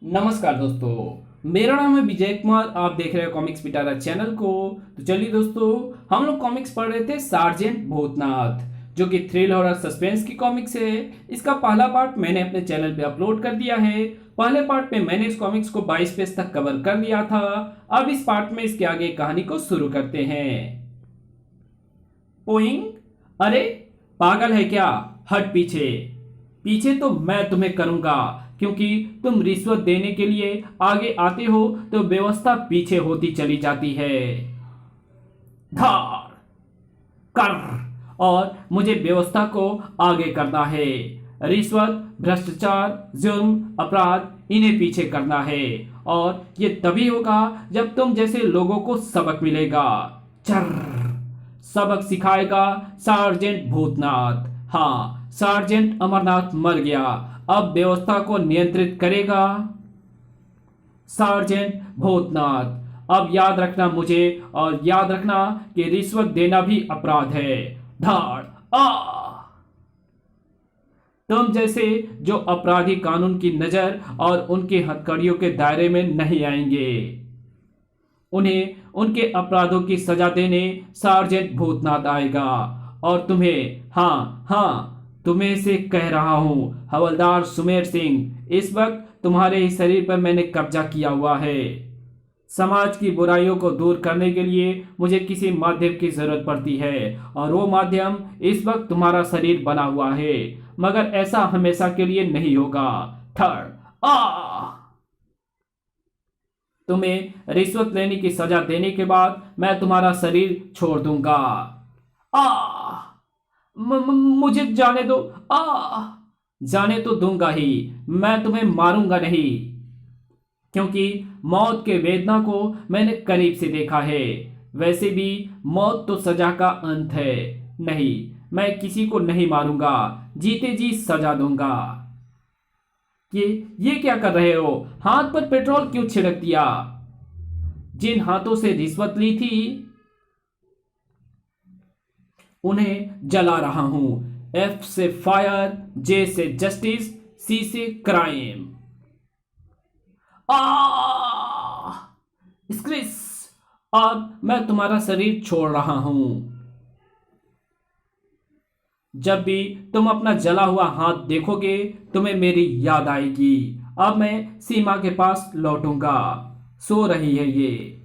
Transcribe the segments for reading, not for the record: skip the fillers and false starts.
नमस्कार दोस्तों, मेरा नाम है विजय कुमार। आप देख रहे हैं कॉमिक्स पिटारा चैनल को। तो चलिए दोस्तों, हम लोग कॉमिक्स पढ़ रहे थे सार्जेंट भूतनाथ, जो कि थ्रिल हॉरर सस्पेंस की कॉमिक्स है। इसका पहला पार्ट मैंने अपने चैनल पे अपलोड कर दिया है। पहले पार्ट में मैंने इस कॉमिक्स को 22 पेज तक कवर कर लिया था। अब इस पार्ट में इसके आगे कहानी को शुरू करते हैं। पोइंग, अरे पागल है क्या? हट पीछे। पीछे तो मैं तुम्हें करूंगा, क्योंकि तुम रिश्वत देने के लिए आगे आते हो तो व्यवस्था पीछे होती चली जाती है। धार कर, और मुझे व्यवस्था को आगे करना है। रिश्वत, भ्रष्टाचार, जुर्म, अपराध, इन्हें पीछे करना है। और ये तभी होगा जब तुम जैसे लोगों को सबक मिलेगा। चर सबक सिखाएगा सार्जेंट भूतनाथ। हाँ, सार्जेंट अमरनाथ मर गया, अब व्यवस्था को नियंत्रित करेगा सार्जेंट भूतनाथ। अब याद रखना मुझे, और याद रखना कि रिश्वत देना भी अपराध है। धाड़ आ तुम जैसे जो अपराधी कानून की नजर और उनकी हथकड़ियों के दायरे में नहीं आएंगे, उन्हें उनके अपराधों की सजा देने सार्जेंट भूतनाथ आएगा। और तुम्हें, हाँ हाँ, तुम्हें से कह रहा हूं, हवलदार सुमेर सिंह, इस वक्त तुम्हारे ही शरीर पर मैंने कब्जा किया हुआ है। समाज की बुराइयों को दूर करने के लिए मुझे किसी माध्यम की जरूरत पड़ती है, और वो माध्यम इस वक्त तुम्हारा शरीर बना हुआ है। मगर ऐसा हमेशा के लिए नहीं होगा। थर्ड आ तुम्हें रिश्वत लेने की सजा देने के बाद मैं तुम्हारा शरीर छोड़ दूंगा। आ मुझे जाने दो। जाने तो दूंगा ही, मैं तुम्हें मारूंगा नहीं, क्योंकि मौत के वेदना को मैंने करीब से देखा है। वैसे भी मौत तो सजा का अंत है। नहीं, मैं किसी को नहीं मारूंगा, जीते जी सजा दूंगा। ये क्या कर रहे हो? हाथ पर पेट्रोल क्यों छिड़क दिया? जिन हाथों से रिश्वत ली थी उन्हें जला रहा हूं। एफ से फायर, जे से जस्टिस, सी से क्राइम। आ स्क्रिस, अब मैं तुम्हारा शरीर छोड़ रहा हूं। जब भी तुम अपना जला हुआ हाथ देखोगे तुम्हें मेरी याद आएगी। अब मैं सीमा के पास लौटूंगा। सो रही है ये,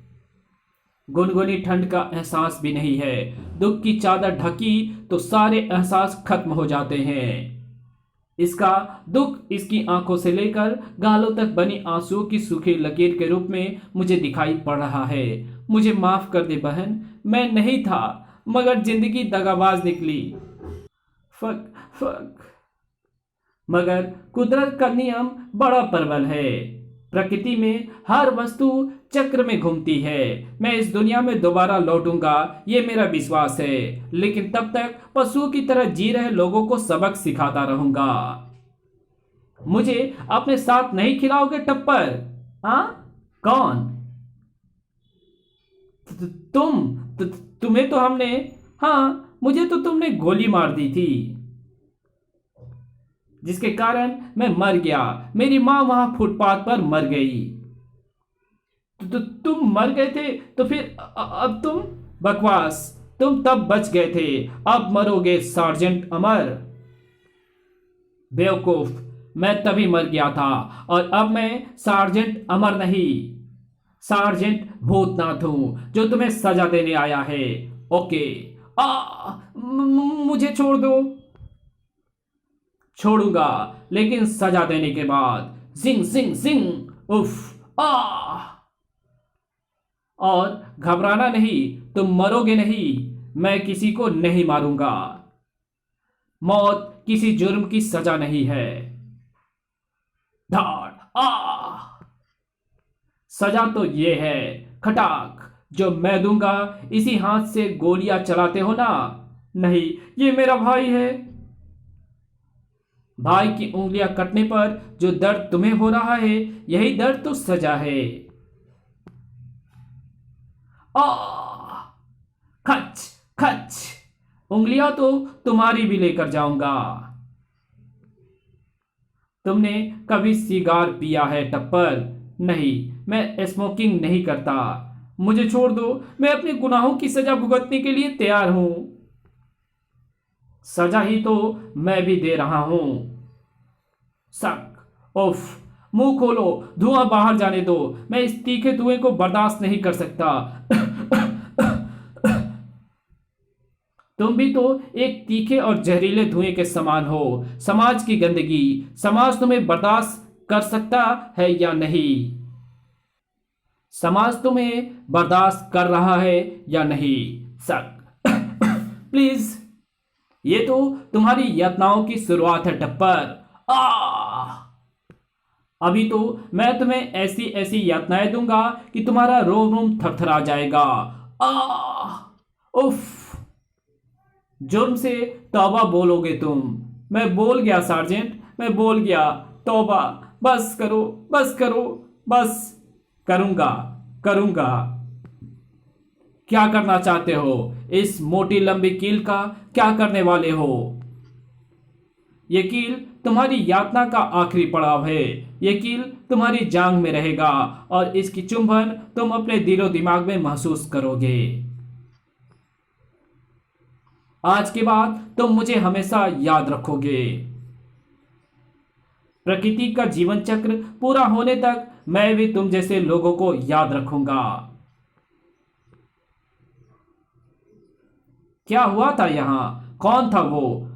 गुनगुनी ठंड का एहसास भी नहीं है। दुख की चादर ढकी तो सारे एहसास खत्म हो जाते हैं। इसका दुख इसकी आंखों से लेकर गालों तक बनी आंसुओं की सूखी लकीर के रूप में मुझे दिखाई पड़ रहा है। मुझे माफ कर दे बहन, मैं नहीं था, मगर जिंदगी दगाबाज निकली। फक फक मगर कुदरत का नियम बड़ा प्रबल है। प्रकृति में हर वस्तु चक्र में घूमती है। मैं इस दुनिया में दोबारा लौटूंगा, ये मेरा विश्वास है। लेकिन तब तक पशुओं की तरह जी रहे लोगों को सबक सिखाता रहूंगा। मुझे अपने साथ नहीं खिलाओगे टप्पर? हाँ, कौन? तुम तुम्हें तो हमने, हाँ, मुझे तो तुमने गोली मार दी थी, जिसके कारण मैं मर गया। मेरी मां वहां फुटपाथ पर मर गई। तुम मर गए थे तो फिर अब तुम? बकवास, तुम तब बच गए थे, अब मरोगे सार्जेंट अमर। बेवकूफ, मैं तभी मर गया था, और अब मैं सार्जेंट अमर नहीं, सार्जेंट भूतनाथ हूं, जो तुम्हें सजा देने आया है। ओके, मुझे छोड़ दो। छोड़ूंगा, लेकिन सजा देने के बाद। जिंग जिंग जिंग, उफ आ और घबराना नहीं, तुम मरोगे नहीं। मैं किसी को नहीं मारूंगा। मौत किसी जुर्म की सजा नहीं है। धाड़ सजा तो ये है, खटाक, जो मैं दूंगा। इसी हाथ से गोलियां चलाते हो ना? नहीं, ये मेरा भाई है। भाई की उंगलियां कटने पर जो दर्द तुम्हें हो रहा है, यही दर्द तो सजा है। आ खच खच, उंगलियां तो तुम्हारी भी लेकर जाऊंगा। तुमने कभी सिगार पिया है टप्पर? नहीं, मैं स्मोकिंग नहीं करता। मुझे छोड़ दो, मैं अपने गुनाहों की सजा भुगतने के लिए तैयार हूं। सजा ही तो मैं भी दे रहा हूं। सक उफ, मुंह खोलो, धुआं बाहर जाने दो। मैं इस तीखे धुएं को बर्दाश्त नहीं कर सकता। तुम भी तो एक तीखे और जहरीले धुएं के समान हो। समाज की गंदगी, समाज तुम्हें बर्दाश्त कर सकता है या नहीं? समाज तुम्हें बर्दाश्त कर रहा है या नहीं? सक प्लीज, ये तो तुम्हारी यातनाओं की शुरुआत है टप्पर। आ अभी तो मैं तुम्हें ऐसी ऐसी यातनाएं दूंगा कि तुम्हारा रोम रोम थरथरा जाएगा। आ उफ, जुर्म से तौबा बोलोगे तुम? मैं बोल गया सार्जेंट, मैं बोल गया। तौबा, बस करो, बस करो, बस। करूंगा, करूंगा। क्या करना चाहते हो? इस मोटी लंबी कील का क्या करने वाले हो? ये कील तुम्हारी यातना का आखिरी पड़ाव है। ये कील तुम्हारी जांग में रहेगा और इसकी चुंबन तुम अपने दिलो दिमाग में महसूस करोगे। आज के बाद तुम मुझे हमेशा याद रखोगे। प्रकृति का जीवन चक्र पूरा होने तक मैं भी तुम जैसे लोगों को याद रखूंगा। क्या हुआ था यहां? कौन था वो?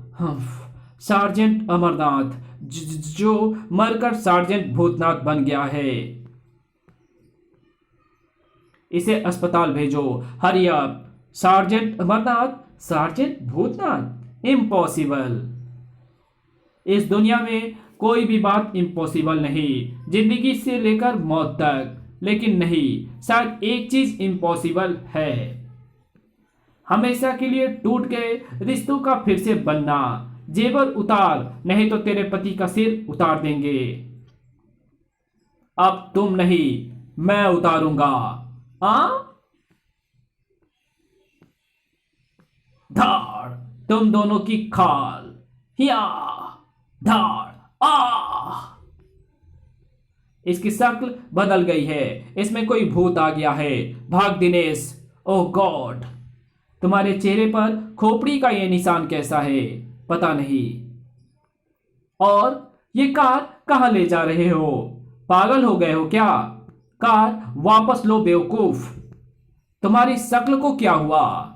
सार्जेंट अमरनाथ, जो मरकर सार्जेंट भूतनाथ बन गया है। इसे अस्पताल भेजो, hurry up. Sergeant Amarnath, sergeant Bhootnath? Impossible. इस दुनिया में कोई भी बात इम्पॉसिबल नहीं, जिंदगी से लेकर मौत तक। लेकिन नहीं, शायद एक चीज इम्पॉसिबल है। हमेशा के लिए टूट गए रिश्तों का फिर से बनना। जेवर उतार, नहीं तो तेरे पति का सिर उतार देंगे। अब तुम नहीं, मैं उतारूंगा। आ धाड़, तुम दोनों की खाल। हिया धाड़। आ इसकी शक्ल बदल गई है। इसमें कोई भूत आ गया है। भाग दिनेश। ओह गॉड, तुम्हारे चेहरे पर खोपड़ी का ये निशान कैसा है? पता नहीं। और ये कार कहां ले जा रहे हो? पागल हो गए हो क्या? कार वापस लो बेवकूफ। तुम्हारी शक्ल को क्या हुआ?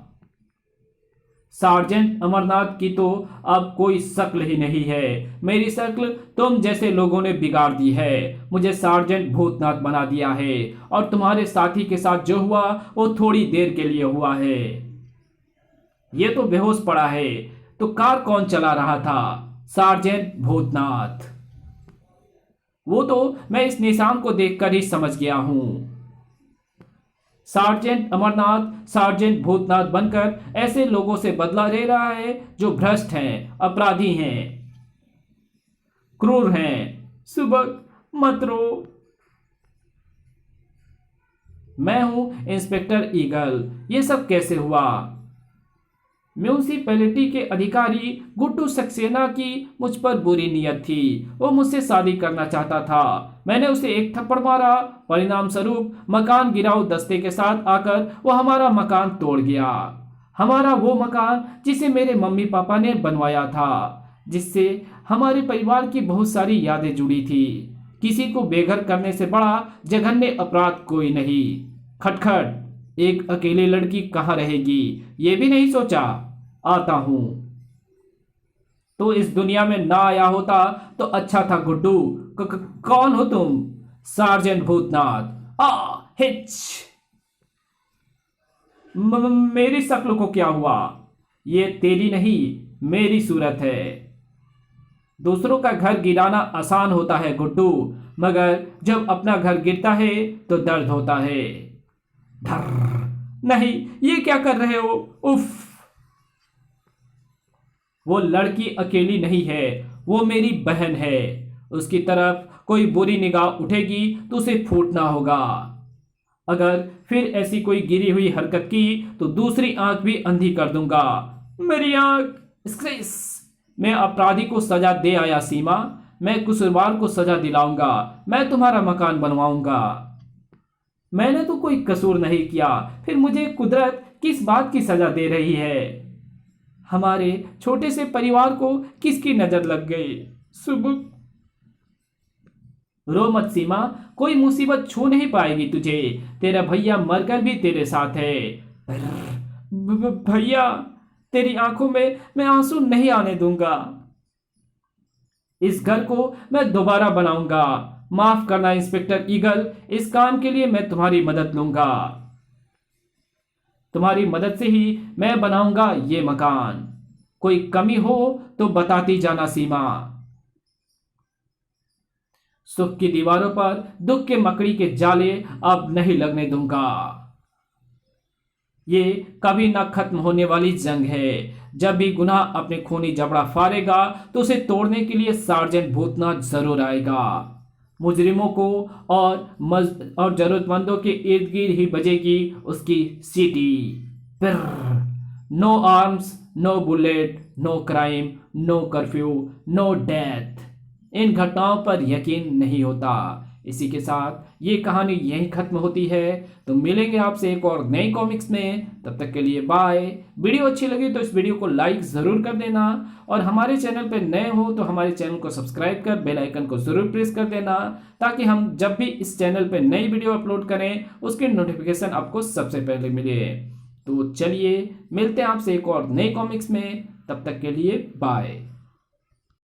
सार्जेंट अमरनाथ की तो अब कोई शक्ल ही नहीं है। मेरी शक्ल तुम जैसे लोगों ने बिगाड़ दी है। मुझे सार्जेंट भूतनाथ बना दिया है। और तुम्हारे साथी के साथ जो हुआ वो थोड़ी देर के लिए हुआ है। ये तो बेहोश पड़ा है। तो कार कौन चला रहा था? सार्जेंट भूतनाथ। वो तो मैं इस निशान को देखकर ही समझ गया हूं। सार्जेंट अमरनाथ सार्जेंट भूतनाथ बनकर ऐसे लोगों से बदला ले रहा है जो भ्रष्ट हैं, अपराधी हैं, क्रूर हैं। सुबह मत रो। मैं हूं इंस्पेक्टर ईगल। ये सब कैसे हुआ? म्यूनिसिपैलिटी के अधिकारी गुड्डू सक्सेना की मुझ पर बुरी नीयत थी। वो मुझसे शादी करना चाहता था। मैंने उसे एक थप्पड़ मारा। परिणाम स्वरूप मकान गिराव दस्ते के साथ आकर वो हमारा मकान तोड़ गया। हमारा वो मकान जिसे मेरे मम्मी पापा ने बनवाया था, जिससे हमारे परिवार की बहुत सारी यादें जुड़ी थी। किसी को बेघर करने से बड़ा जघन्य अपराध कोई नहीं। खटखट, एक अकेली लड़की कहाँ रहेगी, ये भी नहीं सोचा। आता हूं। तो इस दुनिया में ना आया होता तो अच्छा था गुड्डू। कौन हो तुम? सार्जेंट भूतनाथ। हिच। मेरी शक्ल को क्या हुआ? ये तेरी नहीं, मेरी सूरत है। दूसरों का घर गिराना आसान होता है गुड्डू, मगर जब अपना घर गिरता है तो दर्द होता है। धर। नहीं, ये क्या कर रहे हो? उफ। वो लड़की अकेली नहीं है, वो मेरी बहन है। उसकी तरफ कोई बुरी निगाह उठेगी तो उसे फूटना होगा। अगर फिर ऐसी कोई गिरी हुई हरकत की तो दूसरी आंख भी अंधी कर दूंगा। मेरी आंख। मैं अपराधी को सजा दे आया सीमा। मैं कसूरवार को सजा दिलाऊंगा, मैं तुम्हारा मकान बनवाऊंगा। मैंने तो कोई कसूर नहीं किया, फिर मुझे कुदरत किस बात की सजा दे रही है? हमारे छोटे से परिवार को किसकी नजर लग गई? सुबह रो मत सीमा, कोई मुसीबत छू नहीं पाएगी तुझे। तेरा भैया मरकर भी तेरे साथ है। भैया, तेरी आंखों में मैं आंसू नहीं आने दूंगा। इस घर को मैं दोबारा बनाऊंगा। माफ करना इंस्पेक्टर ईगल, इस काम के लिए मैं तुम्हारी मदद लूंगा। तुम्हारी मदद से ही मैं बनाऊंगा ये मकान। कोई कमी हो तो बताती जाना सीमा। सुख की दीवारों पर दुख के मकड़ी के जाले अब नहीं लगने दूंगा। ये कभी ना खत्म होने वाली जंग है। जब भी गुनाह अपने खूनी जबड़ा फाड़ेगा तो उसे तोड़ने के लिए सार्जेंट भूतनाथ जरूर आएगा। मुजरिमों को और जरूरतमंदों के इर्द गिर्द ही बजेगी उसकी सीटी। No arms, no bullet, no crime, no curfew, no death. इन घटनाओं पर यकीन नहीं होता। इसी के साथ ये कहानी यहीं खत्म होती है। तो मिलेंगे आपसे एक और नई कॉमिक्स में, तब तक के लिए बाय। वीडियो अच्छी लगी तो इस वीडियो को लाइक ज़रूर कर देना, और हमारे चैनल पर नए हो तो हमारे चैनल को सब्सक्राइब कर बेल आइकन को ज़रूर प्रेस कर देना, ताकि हम जब भी इस चैनल पर नई वीडियो अपलोड करें उसकी नोटिफिकेशन आपको सबसे पहले मिले। तो चलिए मिलते हैं आपसे एक और नई कॉमिक्स में, तब तक के लिए बाय।